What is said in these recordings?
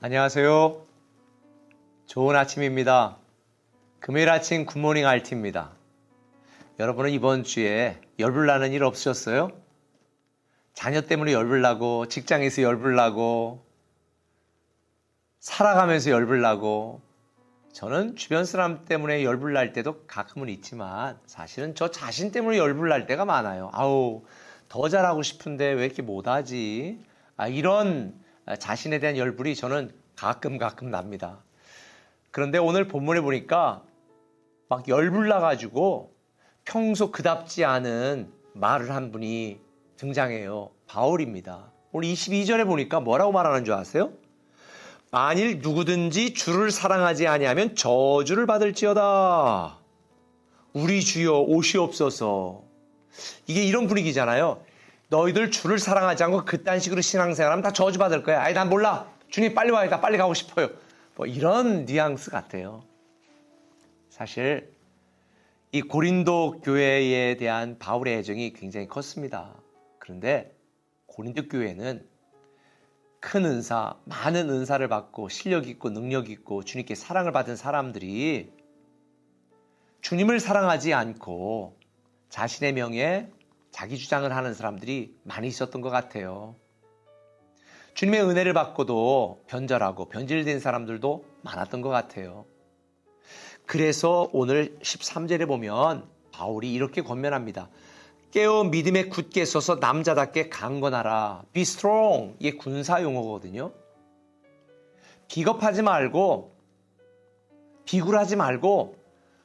안녕하세요. 좋은 아침입니다. 금요일 아침 굿모닝 RT입니다. 여러분은 이번 주에 열불나는 일 없으셨어요? 자녀 때문에 열불나고, 직장에서 열불나고, 살아가면서 열불나고, 저는 주변 사람 때문에 열불날 때도 가끔은 있지만 사실은 저 자신 때문에 열불날 때가 많아요. 아우, 더 잘하고 싶은데 왜 이렇게 못하지? 이런 자신에 대한 열불이 저는 가끔 납니다. 그런데 오늘 본문에 보니까 막 열불나가지고 평소 그답지 않은 말을 한 분이 등장해요. 바울입니다. 오늘 22절에 보니까 뭐라고 말하는 줄 아세요? 만일 누구든지 주를 사랑하지 아니하면 저주를 받을지어다. 우리 주여 오시옵소서. 이게 이런 분위기잖아요. 너희들 주를 사랑하지 않고 그딴 식으로 신앙생활하면 다 저주받을 거야. 아이, 난 몰라. 주님 빨리 와요. 나 빨리 가고 싶어요. 뭐 이런 뉘앙스 같아요. 사실 이 고린도 교회에 대한 바울의 애정이 굉장히 컸습니다. 그런데 고린도 교회는 큰 은사, 많은 은사를 받고 실력 있고 능력 있고 주님께 사랑을 받은 사람들이 주님을 사랑하지 않고 자신의 명예, 자기 주장을 하는 사람들이 많이 있었던 것 같아요. 주님의 은혜를 받고도 변절하고 변질된 사람들도 많았던 것 같아요. 그래서 오늘 13절에 보면 바울이 이렇게 권면합니다. 깨어 믿음에 굳게 서서 남자답게 강건하라. Be strong. 이게 군사 용어거든요. 비겁하지 말고 비굴하지 말고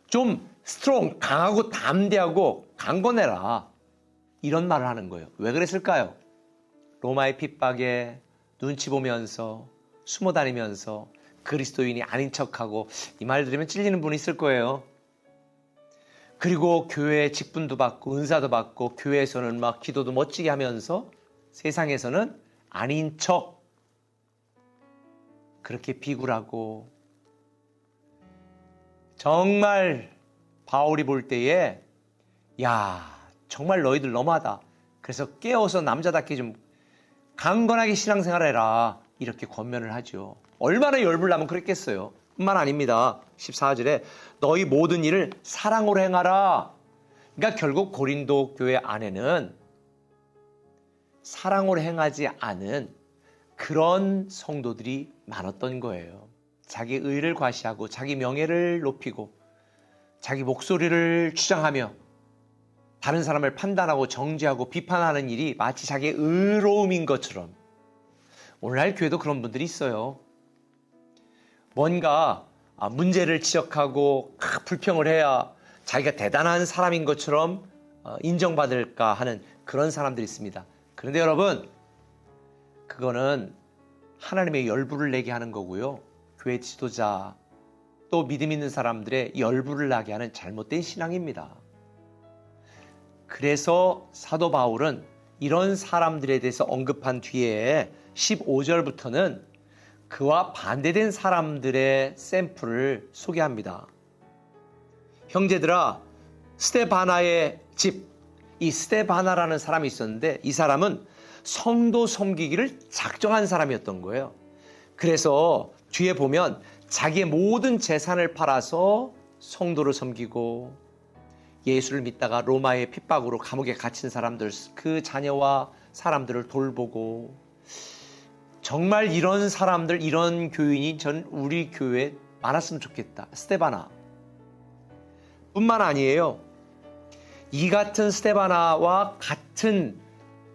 좀 strong, 강하고 담대하고 강건해라. 이런 말을 하는 거예요. 왜 그랬을까요? 로마의 핍박에 눈치 보면서 숨어 다니면서 그리스도인이 아닌 척하고 이 말 들으면 찔리는 분이 있을 거예요. 그리고 교회에 직분도 받고 은사도 받고 교회에서는 막 기도도 멋지게 하면서 세상에서는 아닌 척 그렇게 비굴하고 정말 바울이 볼 때에 야 정말 너희들 너무하다. 그래서 깨어서 남자답게 좀 강건하게 신앙생활 해라. 이렇게 권면을 하죠. 얼마나 열불나면 그랬겠어요. 뿐만 아닙니다. 14절에 너희 모든 일을 사랑으로 행하라. 그러니까 결국 고린도 교회 안에는 사랑으로 행하지 않은 그런 성도들이 많았던 거예요. 자기 의를 과시하고 자기 명예를 높이고 자기 목소리를 주장하며 다른 사람을 판단하고 정죄하고 비판하는 일이 마치 자기의 의로움인 것처럼 오늘날 교회도 그런 분들이 있어요. 뭔가 문제를 지적하고 불평을 해야 자기가 대단한 사람인 것처럼 인정받을까 하는 그런 사람들이 있습니다. 그런데 여러분, 그거는 하나님의 열불을 내게 하는 거고요. 교회 지도자 또 믿음 있는 사람들의 열불을 나게 하는 잘못된 신앙입니다. 그래서 사도 바울은 이런 사람들에 대해서 언급한 뒤에 15절부터는 그와 반대된 사람들의 샘플을 소개합니다. 형제들아, 스데바나의 집, 이 스데바나라는 사람이 있었는데 이 사람은 성도 섬기기를 작정한 사람이었던 거예요. 그래서 뒤에 보면 자기의 모든 재산을 팔아서 성도를 섬기고 예수를 믿다가 로마의 핍박으로 감옥에 갇힌 사람들, 그 자녀와 사람들을 돌보고 정말 이런 사람들, 이런 교인이 전 우리 교회에 많았으면 좋겠다. 스데바나 뿐만 아니에요. 이 같은 스데바나와 같은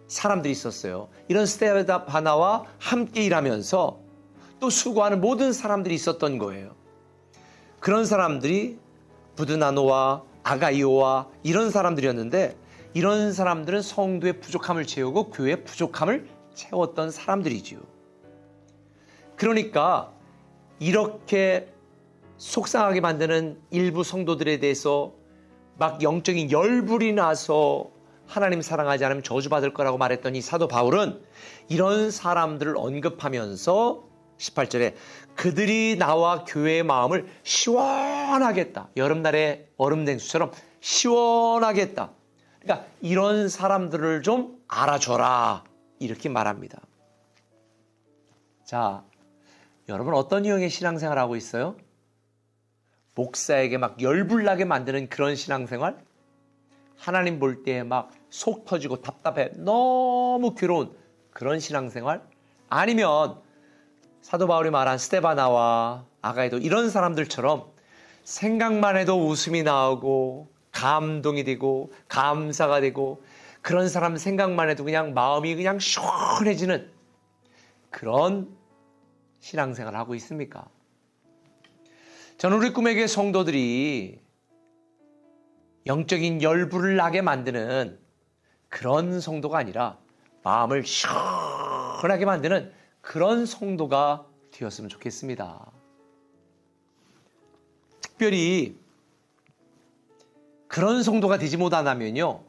사람들이 있었어요. 이런 스데바나와 함께 일하면서 또 수고하는 모든 사람들이 있었던 거예요. 그런 사람들이 부드나노와 아가이오와 이런 사람들이었는데 이런 사람들은 성도의 부족함을 채우고 교회의 부족함을 채웠던 사람들이지요. 그러니까 이렇게 속상하게 만드는 일부 성도들에 대해서 막 영적인 열불이 나서 하나님 사랑하지 않으면 저주받을 거라고 말했던 이 사도 바울은 이런 사람들을 언급하면서 18절에 그들이 나와 교회의 마음을 시원하게 했다. 여름날의 얼음냉수처럼 시원하게 했다. 그러니까 이런 사람들을 좀 알아줘라. 이렇게 말합니다. 자, 여러분 어떤 유형의 신앙생활 하고 있어요? 목사에게 막 열불나게 만드는 그런 신앙생활? 하나님 볼 때 막 속 터지고 답답해 너무 괴로운 그런 신앙생활? 아니면 사도 바울이 말한 스데바나와 아가이도 이런 사람들처럼 생각만 해도 웃음이 나오고 감동이 되고 감사가 되고 그런 사람 생각만 해도 그냥 마음이 그냥 시원해지는 그런 신앙생활을 하고 있습니까? 저는 우리 꿈의 교회 성도들이 영적인 열불을 나게 만드는 그런 성도가 아니라 마음을 시원하게 만드는 그런 성도가 되었으면 좋겠습니다. 특별히 그런 성도가 되지 못하다면요,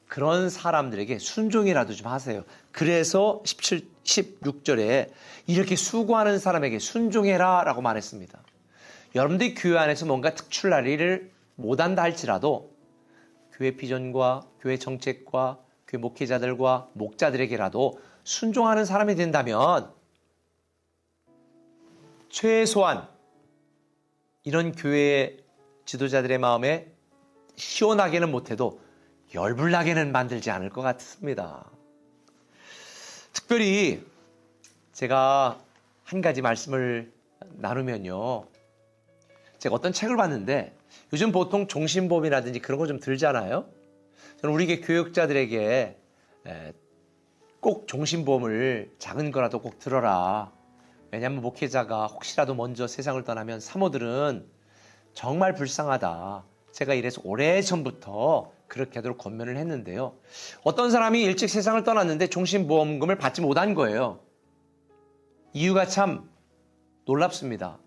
그런 사람들에게 순종이라도 좀 하세요. 그래서 16절에 이렇게 수고하는 사람에게 순종해라 라고 말했습니다. 여러분들이 교회 안에서 뭔가 특출날 일을 못한다 할지라도 교회 비전과 교회 정책과 교회 목회자들과 목자들에게라도 순종하는 사람이 된다면 최소한 이런 교회의 지도자들의 마음에 시원하게는 못해도 열불나게는 만들지 않을 것 같습니다. 특별히 제가 한 가지 말씀을 나누면요, 제가 어떤 책을 봤는데 요즘 보통 종신보험이라든지 그런 거 좀 들잖아요. 저는 우리 교육자들에게 꼭 종신보험을 작은 거라도 꼭 들어라. 왜냐하면 목회자가 혹시라도 먼저 세상을 떠나면 사모들은 정말 불쌍하다. 제가 이래서 오래전부터 그렇게 하도록 권면을 했는데요. 어떤 사람이 일찍 세상을 떠났는데 종신보험금을 받지 못한 거예요. 이유가 참 놀랍습니다.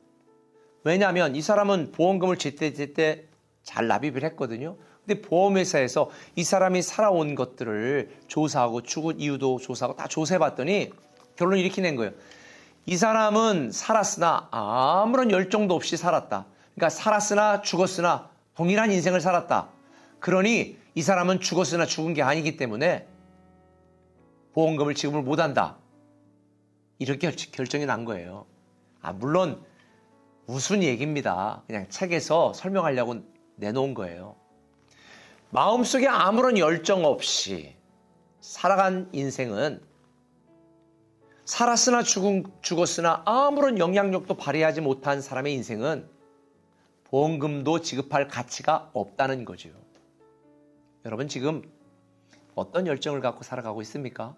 왜냐하면 이 사람은 보험금을 제때 잘 납입을 했거든요. 근데 보험회사에서 이 사람이 살아온 것들을 조사하고 죽은 이유도 조사하고 다 조사해봤더니 결론을 이렇게 낸 거예요. 이 사람은 살았으나 아무런 열정도 없이 살았다. 그러니까 살았으나 죽었으나 동일한 인생을 살았다. 그러니 이 사람은 죽었으나 죽은 게 아니기 때문에 보험금을 지급을 못한다. 이렇게 결정이 난 거예요. 물론 무슨 얘기입니다. 그냥 책에서 설명하려고 내놓은 거예요. 마음속에 아무런 열정 없이 살아간 인생은 살았으나 죽었으나 아무런 영향력도 발휘하지 못한 사람의 인생은 보험금도 지급할 가치가 없다는 거죠. 여러분 지금 어떤 열정을 갖고 살아가고 있습니까?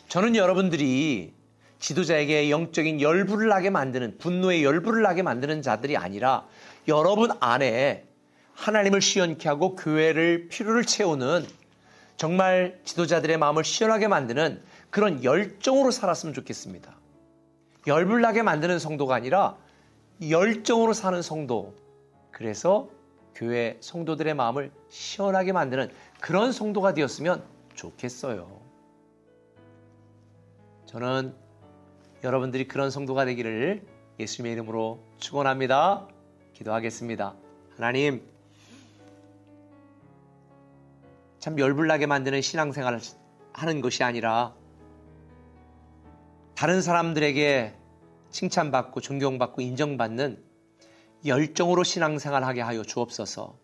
저는 여러분들이 지도자에게 영적인 열불을 나게 만드는, 분노의 열불을 나게 만드는 자들이 아니라 여러분 안에 하나님을 시원케 하고 교회를 필요를 채우는 정말 지도자들의 마음을 시원하게 만드는 그런 열정으로 살았으면 좋겠습니다. 열불 나게 만드는 성도가 아니라 열정으로 사는 성도. 그래서 교회 성도들의 마음을 시원하게 만드는 그런 성도가 되었으면 좋겠어요. 저는 여러분들이 그런 성도가 되기를 예수님의 이름으로 축원합니다. 기도하겠습니다. 하나님, 참 열불나게 만드는 신앙생활을 하는 것이 아니라 다른 사람들에게 칭찬받고 존경받고 인정받는 열정으로 신앙생활하게 하여 주옵소서.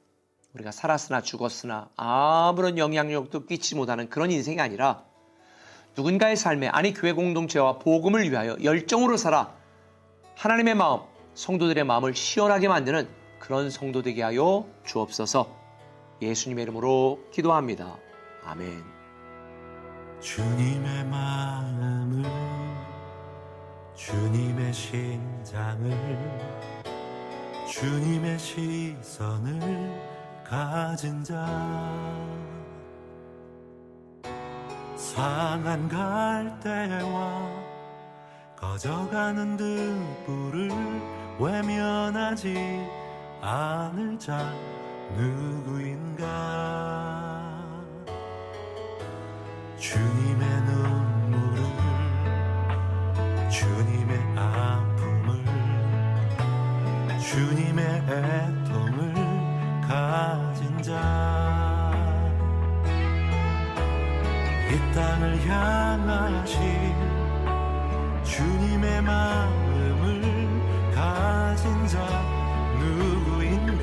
우리가 살았으나 죽었으나 아무런 영향력도 끼치지 못하는 그런 인생이 아니라 누군가의 삶에, 아니 교회 공동체와 복음을 위하여 열정으로 살아 하나님의 마음, 성도들의 마음을 시원하게 만드는 그런 성도 되게 하여 주옵소서. 예수님의 이름으로 기도합니다. 아멘. 주님의 마음을, 주님의 심장을, 주님의 시선을 가진 자, 상한 갈대와 꺼져가는 등불을 외면하지 않을 자 누구인가. 주님의 눈물을, 주님의 아픔을, 주님의 애통을 가진 자, 이 땅을 향하신 주님의 가진 자 누구 있나